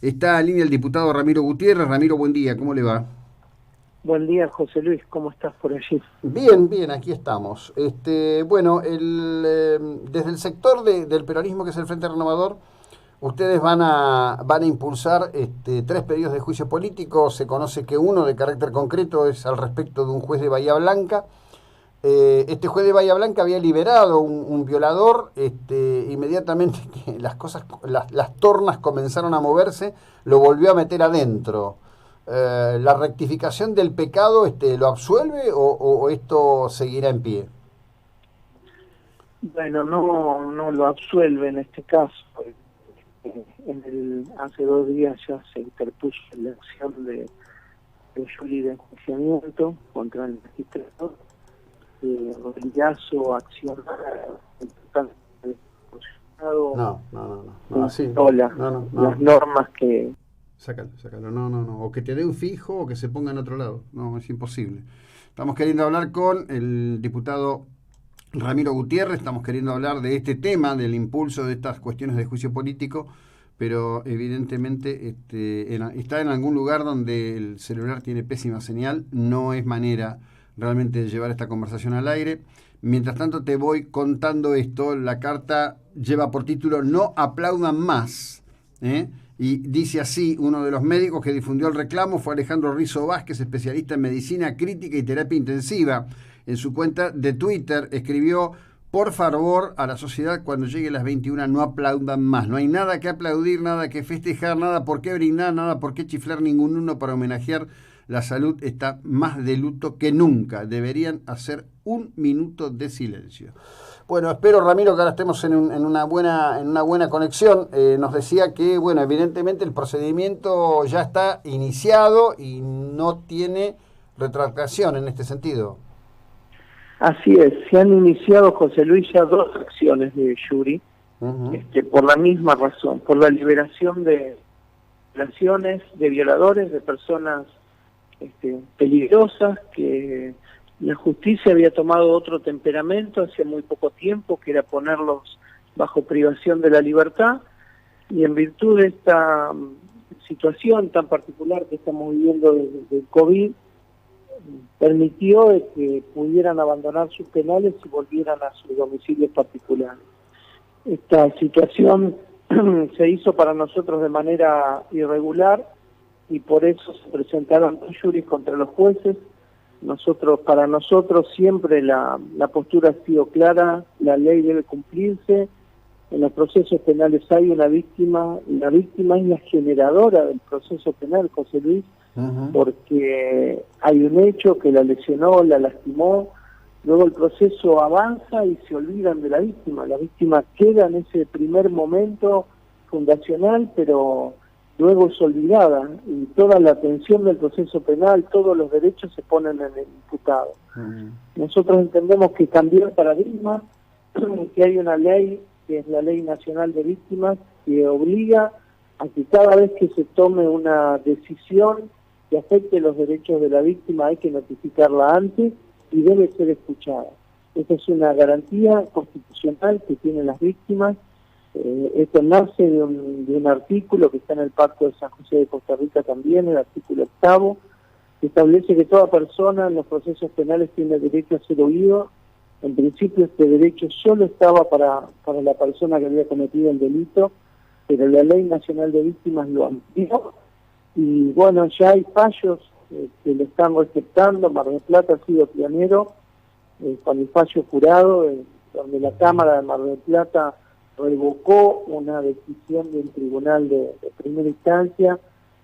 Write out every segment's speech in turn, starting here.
Está en línea el diputado Ramiro Gutiérrez. Ramiro, buen día, ¿cómo le va? Buen día, José Luis, ¿cómo estás por allí? Bien, bien, aquí estamos. Bueno, desde el sector del peronismo, que es el Frente Renovador, ustedes van a impulsar tres pedidos de juicio político. Se conoce que uno de carácter concreto es al respecto de un juez de Bahía Blanca. Este juez de Bahía Blanca había liberado un violador, inmediatamente que las tornas comenzaron a moverse, lo volvió a meter adentro. ¿La rectificación del pecado lo absuelve o esto seguirá en pie? Bueno, no lo absuelve en este caso. Hace 2 días ya se interpuso la acción de jury de enjuiciamiento contra el magistrado, rodillazo, acción No, no, no, no, no, así, no, no, las no. normas que... Sácalo, sácalo, no, no, no. O que te dé un fijo o que se ponga en otro lado. No, es imposible. Estamos queriendo hablar con el diputado Ramiro Gutiérrez, estamos queriendo hablar de este tema, del impulso de estas cuestiones de juicio político, pero evidentemente está en algún lugar donde el celular tiene pésima señal, no es manera realmente de llevar esta conversación al aire. Mientras tanto te voy contando esto, la carta lleva por título "No aplaudan más", ¿eh? Y dice así: uno de los médicos que difundió el reclamo fue Alejandro Rizzo Vázquez, especialista en medicina crítica y terapia intensiva. En su cuenta de Twitter escribió: por favor, a la sociedad, cuando llegue las 21 no aplaudan más. No hay nada que aplaudir, nada que festejar, nada por qué brindar, nada por qué chiflar ningún uno para homenajear. La salud está más de luto que nunca. Deberían hacer un minuto de silencio. Bueno, espero, Ramiro, que ahora estemos en una buena conexión. Nos decía que, bueno, evidentemente el procedimiento ya está iniciado y no tiene retractación en este sentido. Así es, se han iniciado, José Luis, ya 2 acciones de jury, Uh-huh. por la misma razón, por la liberación de violaciones, de violadores, de personas peligrosas, que la justicia había tomado otro temperamento hace muy poco tiempo, que era ponerlos bajo privación de la libertad, y en virtud de esta situación tan particular que estamos viviendo del COVID, permitió de que pudieran abandonar sus penales y volvieran a sus domicilios particulares. Esta situación se hizo para nosotros de manera irregular y por eso se presentaron 2 juris contra los jueces. Para nosotros siempre la postura ha sido clara: la ley debe cumplirse. En los procesos penales hay una víctima, y la víctima es la generadora del proceso penal, José Luis, Uh-huh. porque hay un hecho que la lesionó, la lastimó, luego el proceso avanza y se olvidan de la víctima. La víctima queda en ese primer momento fundacional, pero luego es olvidada, y toda la atención del proceso penal, todos los derechos se ponen en el imputado. Uh-huh. Nosotros entendemos que cambió el paradigma, que hay una ley, que es la Ley Nacional de Víctimas, que obliga a que cada vez que se tome una decisión que afecte los derechos de la víctima hay que notificarla antes y debe ser escuchada. Esa es una garantía constitucional que tienen las víctimas. Esto nace de un artículo que está en el Pacto de San José de Costa Rica también, el artículo 8, que establece que toda persona en los procesos penales tiene derecho a ser oído. En principio este derecho solo estaba para la persona que había cometido el delito, pero la Ley Nacional de Víctimas lo amplió, y bueno, ya hay fallos que lo están respetando. Mar del Plata ha sido pionero con el fallo jurado, donde la Cámara de Mar del Plata revocó una decisión de un tribunal de primera instancia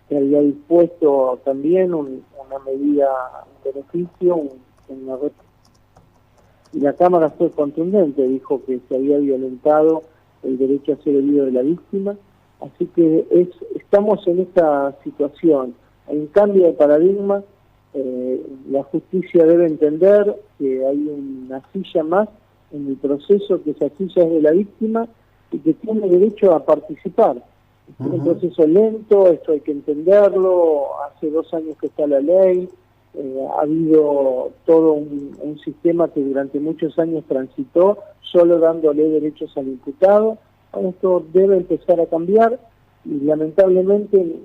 que había dispuesto también una medida, un beneficio, una. Y la Cámara fue contundente, dijo que se había violentado el derecho a ser oído de la víctima. Así que estamos en esta situación. Hay un cambio de paradigma. La justicia debe entender que hay una silla más en el proceso, que esa silla es de la víctima y que tiene derecho a participar. Es un proceso lento, esto hay que entenderlo. Hace 2 años que está la ley. Ha habido todo un sistema que durante muchos años transitó solo dándole derechos al imputado. Ahora esto debe empezar a cambiar. y lamentablemente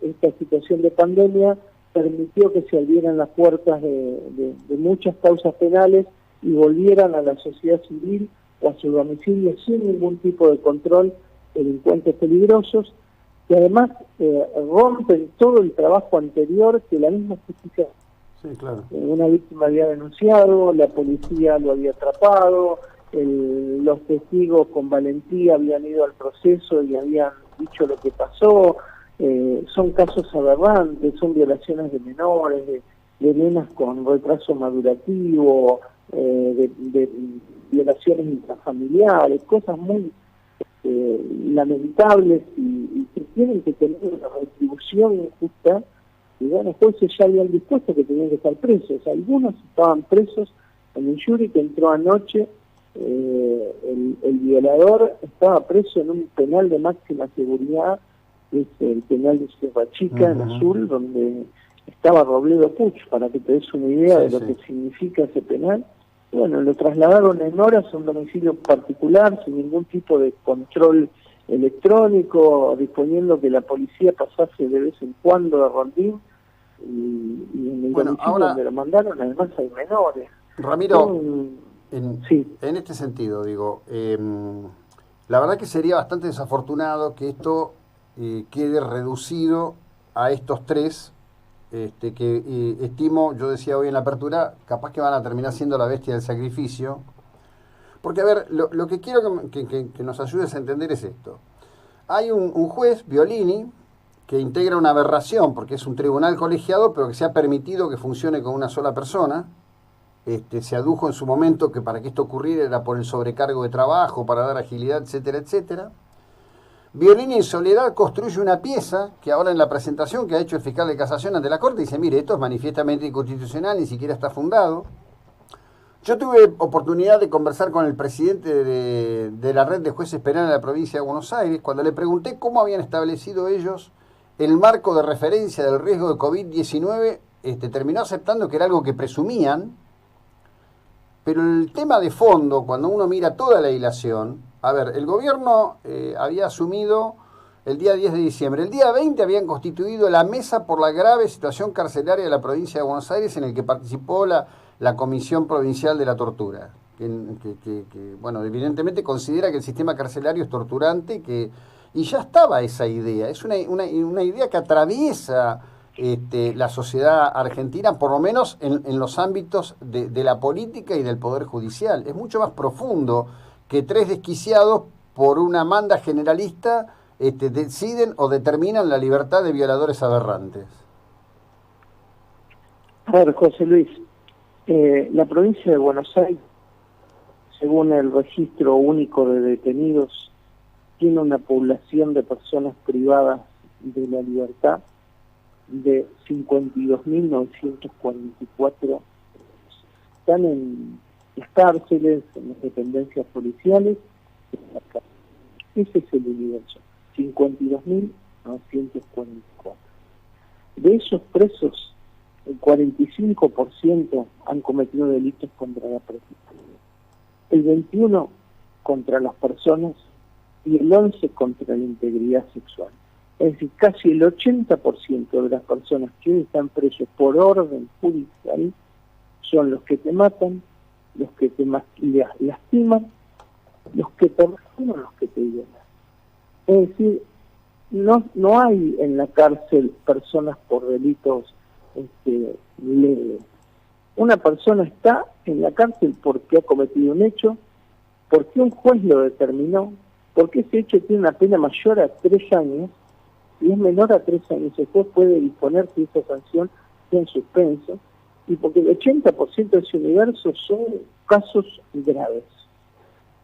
esta situación de pandemia permitió que se abrieran las puertas de muchas causas penales y volvieran a la sociedad civil o a su domicilio sin ningún tipo de control delincuentes peligrosos, que además rompen todo el trabajo anterior que la misma justicia. Sí, claro. Una víctima había denunciado, la policía lo había atrapado, los testigos con valentía habían ido al proceso y habían dicho lo que pasó. Son casos aberrantes, son violaciones de menores, de nenas con retraso madurativo, de violaciones intrafamiliares, cosas muy lamentables y que tienen que tener una retribución justa. Y bueno, los jueces ya habían dispuesto que tenían que estar presos. Algunos estaban presos en el jury que entró anoche. El violador estaba preso en un penal de máxima seguridad, que es el penal de Sierra Chica, en Azul, donde estaba Robledo Puig, para que te des una idea de lo que significa ese penal. Bueno, lo trasladaron en horas a un domicilio particular, sin ningún tipo de control electrónico, disponiendo que la policía pasase de vez en cuando a rondín, y en el domicilio ahora, donde lo mandaron además hay menores. Ramiro, en este sentido, digo, la verdad que sería bastante desafortunado que esto quede reducido a estos tres, que estimo, yo decía hoy en la apertura, capaz que van a terminar siendo la bestia del sacrificio. Porque, a ver, lo que quiero que nos ayudes a entender es esto. Hay un juez, Violini, que integra una aberración, porque es un tribunal colegiado, pero que se ha permitido que funcione con una sola persona. Se adujo en su momento que para que esto ocurriera era por el sobrecargo de trabajo, para dar agilidad, etcétera, etcétera. Violini en soledad construye una pieza que ahora en la presentación que ha hecho el fiscal de casación ante la Corte dice, mire, esto es manifiestamente inconstitucional, ni siquiera está fundado. Yo tuve oportunidad de conversar con el presidente de la red de jueces penales de la provincia de Buenos Aires cuando le pregunté cómo habían establecido ellos el marco de referencia del riesgo de COVID-19. Terminó aceptando que era algo que presumían, pero el tema de fondo, cuando uno mira toda la ilación, a ver, el gobierno había asumido el día 10 de diciembre. El día 20 habían constituido la Mesa por la Grave Situación Carcelaria de la Provincia de Buenos Aires, en el que participó la Comisión Provincial de la Tortura, que bueno, evidentemente considera que el sistema carcelario es torturante, y ya estaba esa idea. Es una idea que atraviesa la sociedad argentina, por lo menos en los ámbitos de la política y del Poder Judicial. Es mucho más profundo que tres desquiciados por una manda generalista deciden o determinan la libertad de violadores aberrantes. A ver, José Luis, la provincia de Buenos Aires, según el registro único de detenidos, tiene una población de personas privadas de la libertad de 52.944. Están en las cárceles, en las dependencias policiales. Ese es el universo, 52.944. De esos presos, el 45% han cometido delitos contra la persona, el 21% contra las personas y el 11% contra la integridad sexual. Es decir, casi el 80% de las personas que hoy están presos por orden judicial son los que te matan, los que te lastiman, los que te lastiman, los que te violan. Es decir, no hay en la cárcel personas por delitos leves. Una persona está en la cárcel porque ha cometido un hecho, porque un juez lo determinó, porque ese hecho tiene una pena mayor a 3 años, y es menor a 3 años, el juez puede disponer que esa sanción sea en suspenso, y porque el 80% de ese universo son casos graves.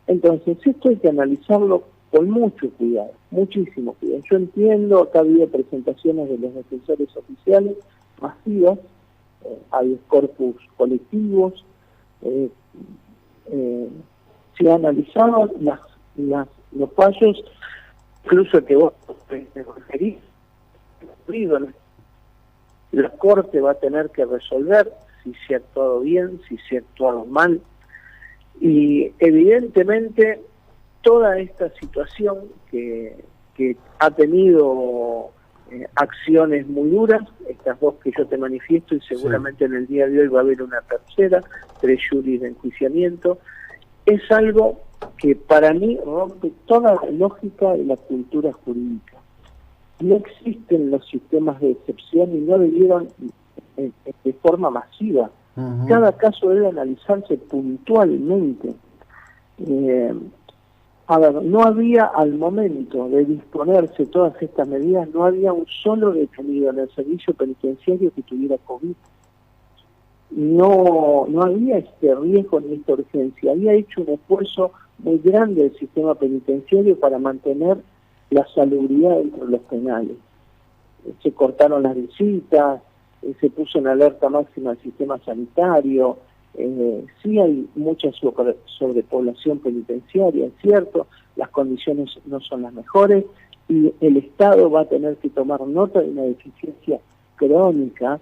Entonces, esto hay que analizarlo con mucho cuidado, muchísimo cuidado. Yo entiendo, acá había presentaciones de los defensores oficiales masivas, hay corpus colectivos, se analizaban los fallos, incluso que vos te referís, la Corte va a tener que resolver si se ha actuado bien, si se ha actuado mal, y evidentemente toda esta situación que que ha tenido acciones muy duras, estas dos que yo te manifiesto, y seguramente en el día de hoy va a haber una tercera, 3 juris de enjuiciamiento. Es algo que para mí rompe toda la lógica de la cultura jurídica. No existen los sistemas de excepción y no debieron de forma masiva. Cada caso debe analizarse puntualmente. A ver, no había al momento de disponerse todas estas medidas, no había un solo detenido en el servicio penitenciario que tuviera COVID. No había este riesgo ni esta urgencia. Había hecho un esfuerzo muy grande el sistema penitenciario para mantener la salubridad dentro de los penales. Se cortaron las visitas, se puso en alerta máxima el sistema sanitario. Sí hay mucha sobrepoblación penitenciaria, es cierto, las condiciones no son las mejores y el Estado va a tener que tomar nota de una deficiencia crónica.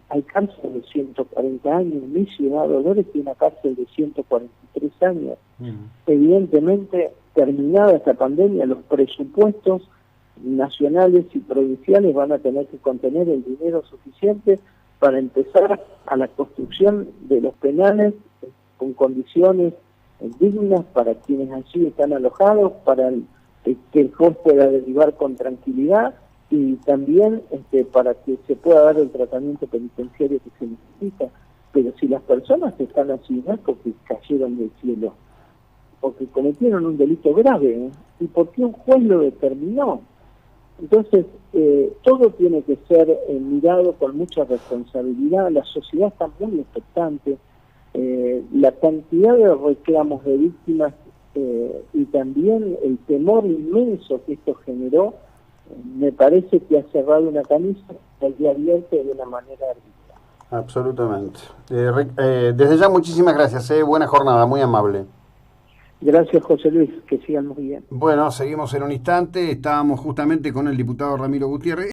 Hay cárceles de 140 años, mi ciudad Dolores tiene una cárcel de 143 años. Evidentemente, terminada esta pandemia, los presupuestos nacionales y provinciales van a tener que contener el dinero suficiente para empezar a la construcción de los penales con condiciones dignas para quienes allí están alojados, para que el juez pueda derivar con tranquilidad y también para que se pueda dar el tratamiento penitenciario que se necesita. Pero si las personas están así, no es porque cayeron del cielo, porque cometieron un delito grave, y porque un juez lo determinó. Entonces, todo tiene que ser mirado con mucha responsabilidad. La sociedad está muy expectante. La cantidad de reclamos de víctimas y también el temor inmenso que esto generó, me parece que ha cerrado una camisa que ha abierto de una manera arbitral. Absolutamente. Desde ya, muchísimas gracias. Buena jornada, muy amable. Gracias, José Luis, que sigan muy bien. Bueno, seguimos en un instante. Estábamos justamente con el diputado Ramiro Gutiérrez.